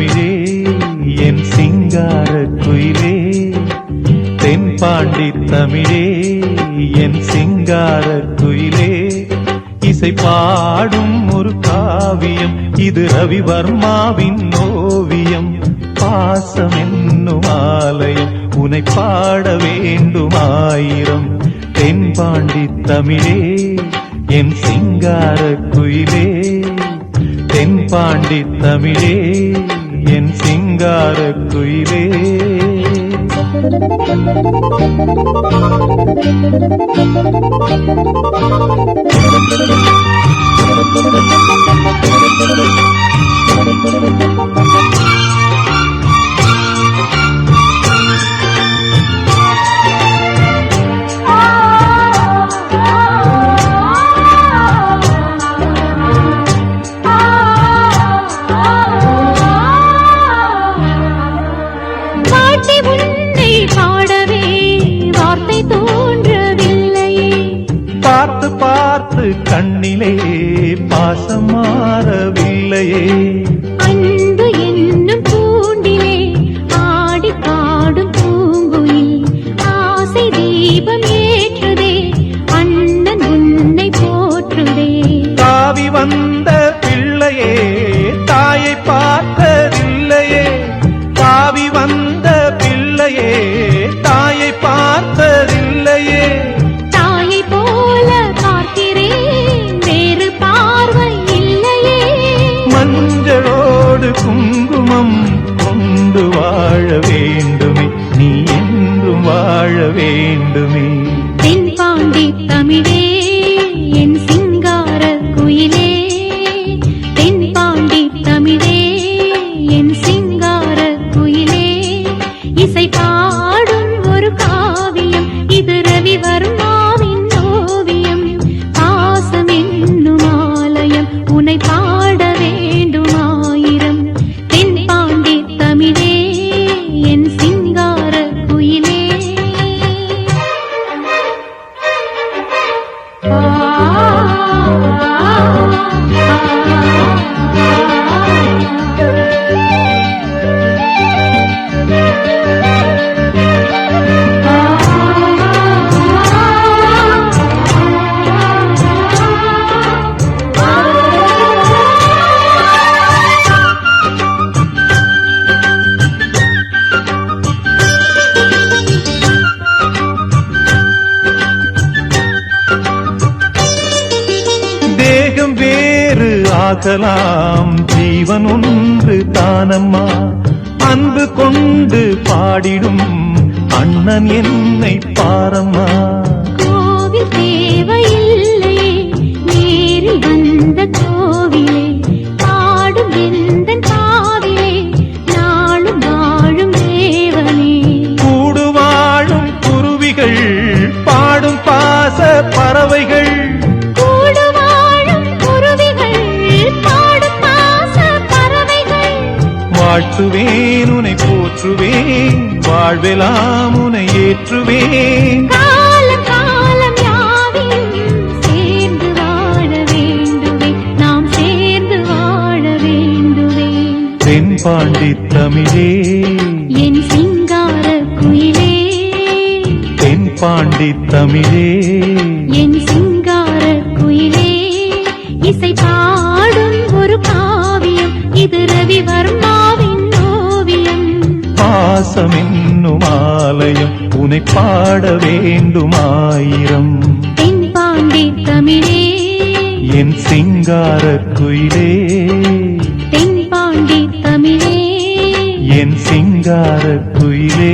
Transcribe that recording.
தமிழே என் சிங்கார குயிலே, தென்பாண்டி தமிழே என் சிங்கார குயிலே. இசை பாடும் ஒரு காவியம், இது ரவிவர்மாவின் ஓவியம். பாசம் என்னும் ஆலயம், உனை பாட வேண்டும் ஆயிரம். தென்பாண்டி தமிழே என் சிங்கார குயிலே, தென்பாண்டி தமிழே என் சிங்கார குயிலே. பார்த்து பார்த்து கண்ணிலே பாசம் மாறவில்லையே, அன்பு என்னும் பூண்டிலே ஆடி பாடும் பூங்குயில் ஆசை தீபம் ஏற்றுதே, அண்ணன் உன்னை போற்றுதே. தாவி வந்த பிள்ளையே தாயை பார்த்ததில்லையே, தாவி வந்த பிள்ளையே தாயை பார்த்ததில்லையே. தாயை போல பார்க்கிறேன், வேறு பார்வை இல்லையே. மஞ்சளோடு குங்குமம் கொண்டு வாழ வேண்டுமே, நீ என்றும் வாழ வேண்டுமே. தென்பாண்டி தமிழே என் சிங்கார குயிலே, தென்பாண்டி தமிழே என் சிங்கார குயிலே. இசை பாடும் ஒரு காவியம், இது ரவிவர்மாவின் ஓவியம். பாசம் என்னும் ஆலயம், உன்னை பாட வேண்டும் ஆயிரம். தென்பாண்டி தமிழே என் சிங்கார குயிலே. தேகம் வேறு ஆகலாம், ஜீவன் ஒன்று தானம்மா. அன்பு கொண்டு பாடிடும் அண்ணன் என்னை பாரம்மா. கோவில் தேவையில்லையே, நேரில் வந்த கோவிலே பாடும் எந்தன் காவிலே, நாளும் வாழும் தேவனே. கூடு வாழும் குருவிகள் பாடும் பாச பறவைகள், கூடு வாழும் குருவிகள் பாடும் பாச பறவைகள். வாழ்த்துவேன் உனை போற்றுவேன், வாழ்வெல்லாம் உனை ஏற்றுவேன். காலம் காலம் யாவையும் சேர்ந்து வாழ வேண்டுவே, நாம் சேர்ந்து வாழ வேண்டுவே. தென்பாண்டி தமிழே என் சிங்கார குயிலே, தென்பாண்டி தமிழே என் சிங்கார குயிலே. இசை பாடும் ஒரு காவியம், இது ரவிவர்மாவின் ஓவியம். பாசம் என்னும் ஆலயம், உனை பாட வேண்டும் ஆயிரம். தென்பாண்டி தமிழே என் சிங்கார குயிலே, தென்பாண்டி தமிழே என் சிங்கார குயிலே.